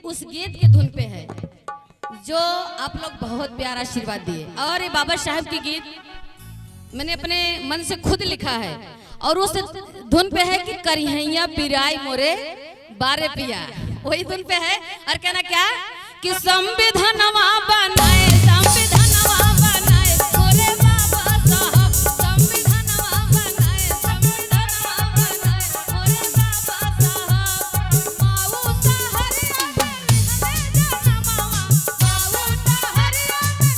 उस गीत के धुन पे है जो आप लोग बहुत प्यारा आशीर्वाद दिए। और ये बाबा साहब की गीत मैंने अपने मन से खुद लिखा है और उस धुन पे है कि करिहैया पिराई मोरे बारे पिया, वही धुन पे है। और कहना क्या कि संविधानवा बनाए, संविधानवा बनाए मोरे बाबा साहब, संविधानवा बनाए, संविधानवा बनाए मोरे बाबा साहब। माऊ सहरिया में हमें जनमावा, माऊ सहरिया में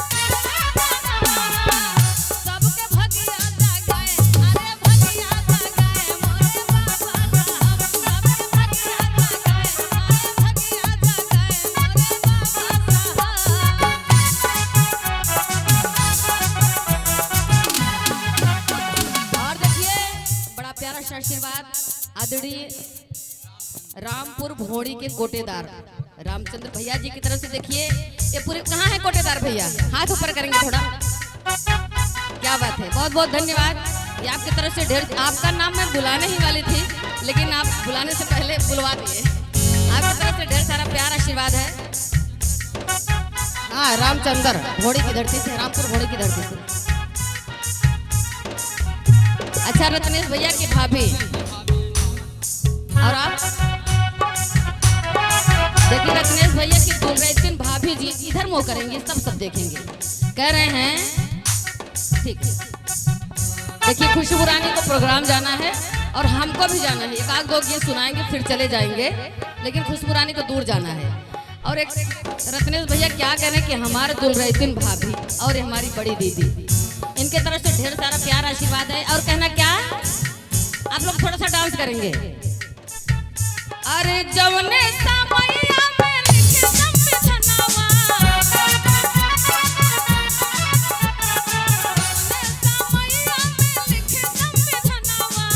सबके भगिया जगाए, अरे भगिया जगाए मोरे बाबा साहब, सबके भगिया जगाए, अरे भगिया जगाए मोरे बाबा साहब। और देखिए बड़ा प्यारा सा आशीर्वाद आदरणीय रामपुर भोड़ी के कोटेदार रामचंद्र भैया जी की तरफ से। देखिए ये पूरे कहाँ है कोटेदार भैया, हाथ ऊपर करेंगे थोड़ा, क्या बात है, बहुत बहुत धन्यवाद। ये आपकी तरफ से ढेर, आपका नाम मैं बुलाने ही वाली थी लेकिन आप बुलाने से पहले बुलवा दिए। आपकी तरफ से ढेर सारा प्यार आशीर्वाद है। हाँ, रामचंद्र भोड़ी की धरती से, रामपुर भोड़ी की धरती से। अच्छा, रत्नेश भैया की भाभी और आप देखिए रत्नेश भैया की दुर्गैतिन भाभी जी इधर मुंह करेंगे, सब देखेंगे, कह रहे हैं ठीक है। देखिए खुशबू रानी को प्रोग्राम जाना है और हमको भी जाना है, एक आध दो गीत सुनाएंगे फिर चले जाएंगे, लेकिन खुशबू रानी को दूर जाना है। और एक रत्नेश भैया क्या कह रहे हैं कि हमारे दुर्गैतिन भाभी और हमारी बड़ी दीदी, इनके तरफ से ढेर सारा प्यार आशीर्वाद है। और कहना क्या, आप लोग थोड़ा सा डांस करेंगे। अरे जवने समैया में लिखे संविधानवा, समैया में लिखे संविधानवा।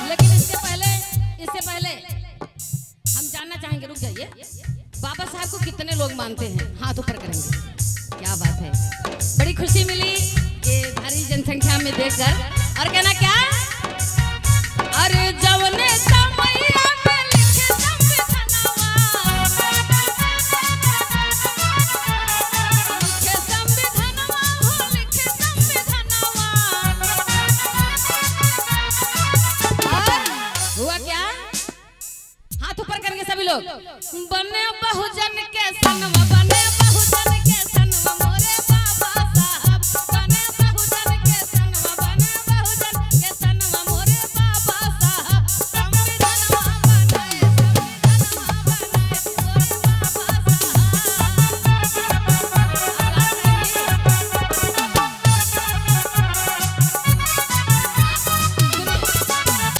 लेकिन इससे पहले हम जानना चाहेंगे, रुक जाइए, बाबा साहब को कितने लोग मानते हैं, हाथ ऊपर करेंगे। क्या बात है, बड़ी खुशी मिली ये भारी जनसंख्या में देखकर। और कहना क्या, अरे जवने समैया में लिखे संविधानवा, लिखे संविधानवा हो, लिखे संविधानवा। और हुआ क्या, हाथ ऊपर करेंगे सभी लोग। बने बहुजन के सनवा, बने बहुजन के सनवा मोरे बाबा साहब, बने बहुजन के सनवा, बने बहुजन के सनवा मोरे बाबा साहब। संविधानवा बनाए, संविधानवा बनाए मोरे बाबा साहब।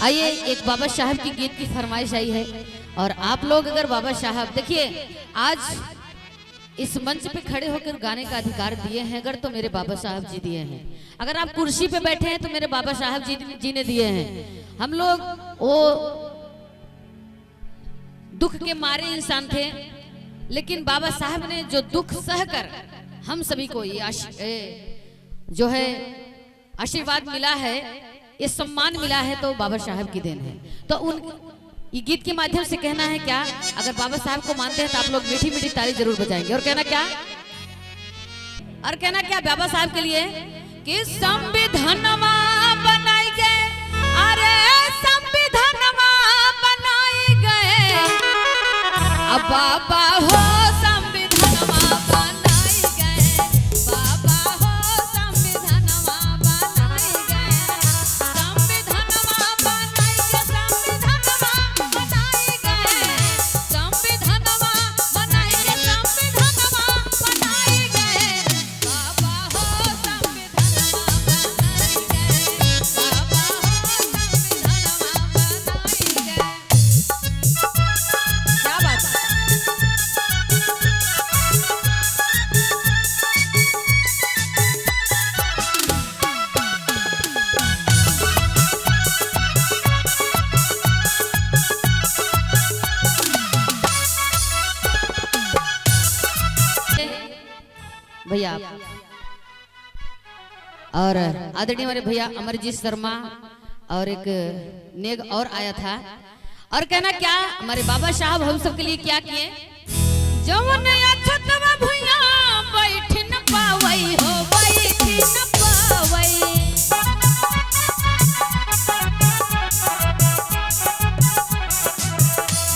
आइए, एक बाबा साहब की गीत की फरमाइश आई है और आप लोग अगर बाबा साहब, देखिए आज इस मंच पे खड़े होकर गाने का अधिकार दिए हैं अगर तो मेरे बाबा साहब जी दिए हैं। अगर आप कुर्सी पे बैठे हैं तो मेरे बाबा साहब जी ने दिए हैं। हम लोग वो दुख के मारे इंसान थे, लेकिन बाबा साहब ने जो दुख सहकर हम सभी को ये जो है आशीर्वाद मिला है, ये सम्मान मिला है, तो बाबा साहब की देन है। तो उन ये गीत के माध्यम से कहना है क्या, अगर बाबा साहब को मानते हैं तो आप लोग मीठी मीठी ताली जरूर बजाएंगे। और कहना क्या, बाबा साहब के लिए कि संविधानवा बनाई गए, अरे संविधानवा बनाई गए, अब बाबा हो संविधानवा बनाई गए, बाबा हो संविधानवा बनाई गए, संविधानवा बनाई गए, संविधानवा बनाई गए, संविधानवा बनाई गए, संविधानवा बनाई गए, बाबा हो संविधानवा बनाई गए, बाबा हो संविधानवा बनाई गए। क्या बात है, भैया। और आदरणीय हमारे भैया अमरजीत शर्मा और एक नेग और आया था। और कहना क्या हमारे बाबा साहब हम सबके लिए क्या किए, जवन अछतवा भुइया बैठ न पावई हो बैठ न पावई,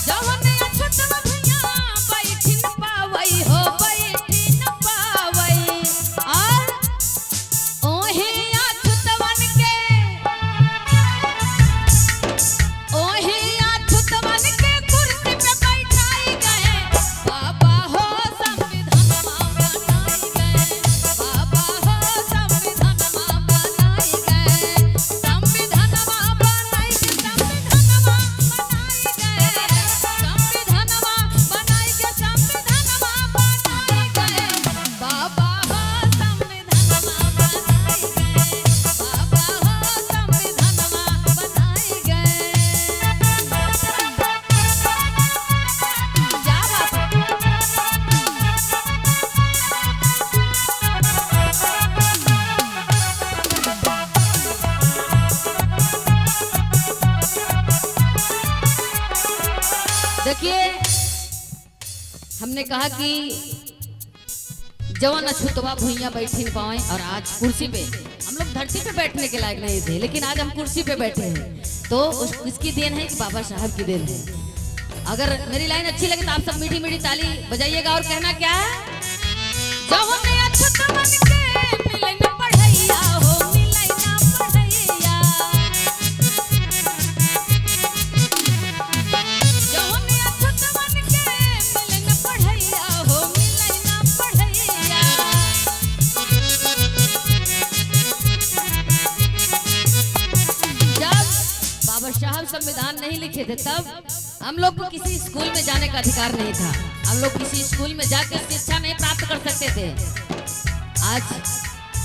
जवन अछतवा भुइया बैठ न पावई हो बैठ न पावई, और ओहे अछतवन के ओहे देखिए हमने कहा कि जवान अछूतवा भुइया बैठ नहीं पाए, और आज कुर्सी पे हम लोग धरती पे बैठने के लायक नहीं थे, लेकिन आज हम कुर्सी पे बैठे हैं, तो उसकी देन है कि बाबा साहब की देन है। अगर मेरी लाइन अच्छी लगे तो आप सब मीठी मीठी ताली बजाइएगा और कहना क्या है, जवान अछूतवा के मिले न पढ़ैया हो मिले न पढ़ैया, साहब संविधान नहीं लिखे थे तब हम लोग को किसी स्कूल में जाने का अधिकार नहीं था, हम लोग किसी स्कूल में जाकर शिक्षा नहीं प्राप्त कर सकते थे। आज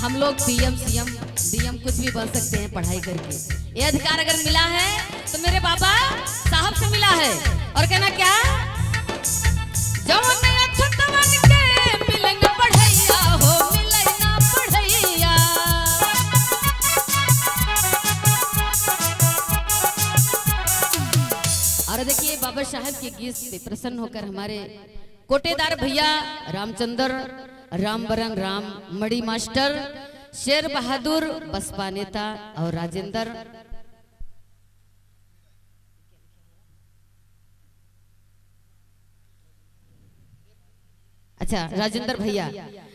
हम लोग पीएम सीएम डीएम कुछ भी बन सकते हैं पढ़ाई करके। ये अधिकार अगर मिला है तो मेरे बाबा साहब से मिला है। और कहना क्या, जवान अछूतवन के मिले न पढ़ैया हो मिले न पढ़ैया, और देखिए बाबा साहब के गीत से प्रसन्न होकर हमारे कोटेदार भैया रामचंद्र रामबरन राम मड़ी मास्टर शेर बहादुर बसपा नेता और राजेंद्र राजेंद्र भैया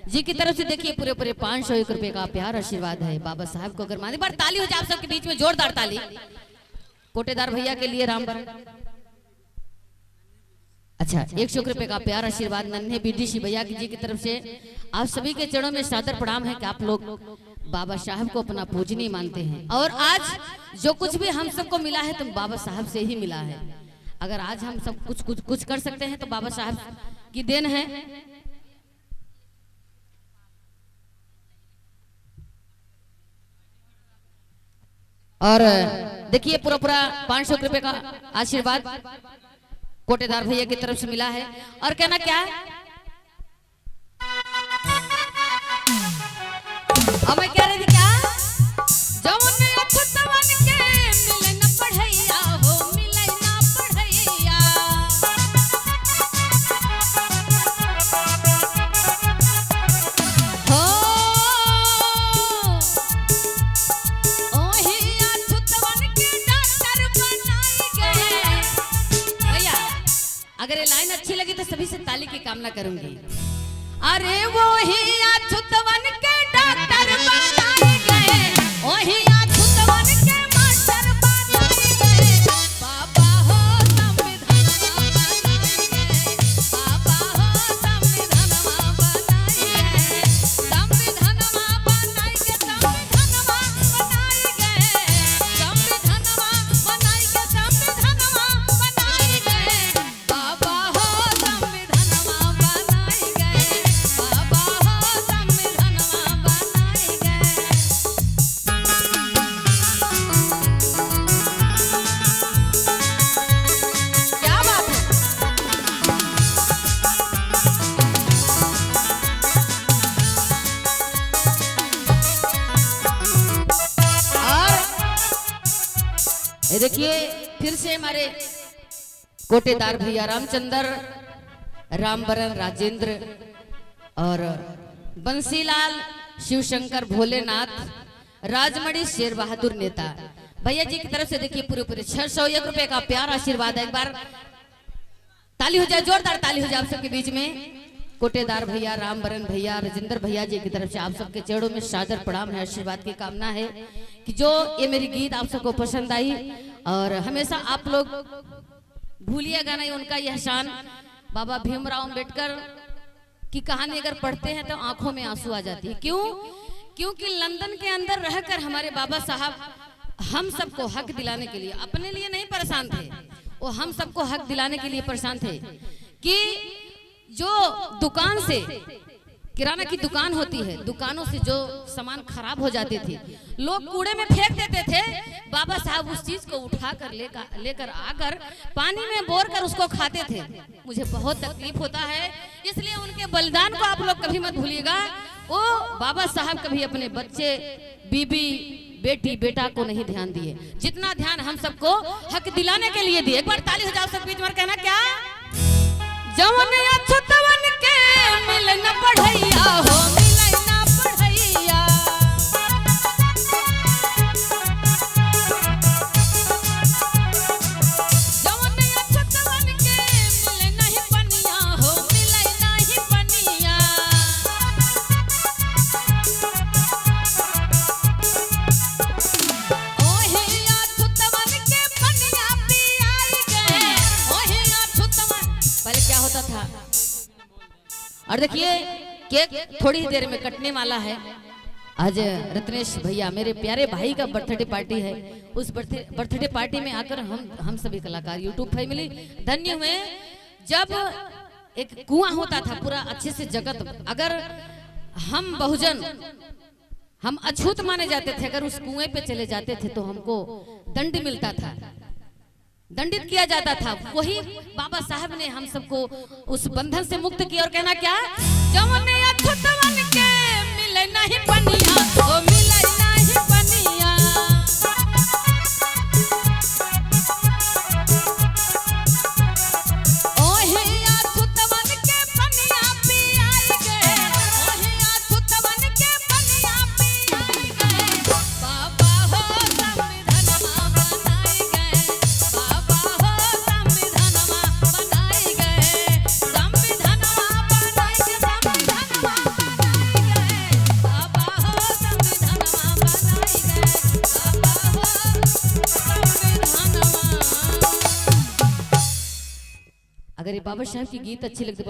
जी की तरफ से देखिए पूरे पूरे 501 रुपए का प्यार आशीर्वाद है। बाबा साहब को अगर माने बार ताली हो जाए आप सबके बीच में, जोरदार ताली कोटेदार भैया के लिए रामबरन। 100 रुपए का प्यार आशीर्वाद नन्हे बीडीसी भैया जी की तरफ से आप सभी के चरणों में सादर प्रणाम है कि आप लोग बाबा साहब को अपना पूजनीय मानते हैं। और आज जो कुछ भी हम सबको मिला है तो बाबा साहब से ही मिला है। अगर आज हम सब कुछ कर सकते हैं तो बाबा साहब की देन है। और देखिए पूरा 500 रुपए का आशीर्वाद कोटेदार भैया की तरफ से मिला है। और कहना क्या है, अब मैं कह रही थी क्या, जवान अछूतवन के मिले न पढ़ैया हो मिले न पढ़ैया, हो ओही अछूतवन के डॉक्टर बनाई गए। भैया अगर ये लाइन अच्छी लगी तो सभी से ताली की कामना करूंगी। अरे वो ही अछूतवन के डॉक्टर बनाए गए, वही अछूतवन के मास्टर बनाए गए। बाबा हो संविधान बनाए गए, बाबा हो संविधान बनाए गए, संविधान बनाए के संविधान बनाए गए, संविधान बनाए के संविधान बनाए गए। बाबा हो संविधान बनाए गए, बाबा हो संविधान बनाए गए। क्या बात है। और ये देखिए फिर से हमारे कोटेदार भैया रामचंद्र, रामबरन राजेंद्र और बंसीलाल शिवशंकर भोलेनाथ, राजमणि शेर बहादुर नेता भैया जी की तरफ से देखिए पूरे 601 रुपए का प्यार आशीर्वाद है। एक बार ताली हो जाए, जोरदार ताली हो जाए आप सबके बीच में। कोटेदार भैया, रामबरन भैया, राजेंद्र भैया जी की तरफ से आप सबके चरणों में सादर प्रणाम है, आशीर्वाद की कामना है कि जो ये मेरी गीत आप सबको पसंद आई और हमेशा आप लोग भूलिएगा नहीं उनका यह शान। बाबा भीमराव अंबेडकर की कहानी अगर पढ़ते हैं तो आंखों में आंसू आ जाती है। क्यों? क्योंकि लंदन के अंदर रहकर हमारे बाबा साहब हम सबको हक दिलाने के लिए, अपने लिए नहीं परेशान थे, वो हम सबको हक दिलाने के लिए परेशान थे कि जो दुकान से, किराना की दुकान होती है, दुकानों से जो सामान खराब हो जाते थे लोग कूड़े में फेंक देते थे, बाबा साहब उस चीज को उठाकर लेकर आकर पानी में बोर कर उसको खाते थे। मुझे बहुत तकलीफ होता है, इसलिए उनके बलिदान को आप लोग कभी मत भूलिएगा। वो बाबा साहब कभी अपने बच्चे, बीबी, बेटी, बेटा को नहीं ध्यान दिए, जितना ध्यान हम सबको हक दिलाने के लिए दिए। एक बार ताली हो जाओ सब बीच में, कहना क्या? जवन अछतवन के मिलन पढ़ैया हो, मिलन ना पढ़ैया। जवन अछतवन के मिलन नहीं बनिया हो, मिलन नहीं बनिया। ओहे अछतवन के बनिया पियाई गए, ओहे अछतवन। पहले क्या होता था, और देखिए केक थोड़ी देर में कटने वाला है। आज रत्नेश भैया मेरे प्यारे भाई का बर्थडे पार्टी है, उस बर्थडे पार्टी में आकर हम सभी कलाकार यूट्यूब फैमिली धन्य हुए। जब एक कुआं होता था पूरा अच्छे से जगत, अगर हम बहुजन, हम अछूत माने जाते थे, अगर उस कुएं पे चले जाते थे तो हमको दंड मिलता था, दंडित किया जाता था। वही बाबा साहब ने हम सबको उस बंधन से मुक्त किया। और कहना क्या? जवने अछूतवन के मिले नहीं बनिया, ओ मिले नहीं बनिया। ओहे अछूतवन के बनिया पियाई गए, ओहे अछूतवन के बनिया पियाई गए। बाबा हो संविधानमा बनाई गए, बाबा हो संविधानमा बनाई गए, संविधानमा बनाई गए, संविधानमा बनाई गए, बाबा हो संविधानमा बनाई गए, बाबा हो संविधानमा। अगर ये बाबा साहब की गीत अच्छी लगती है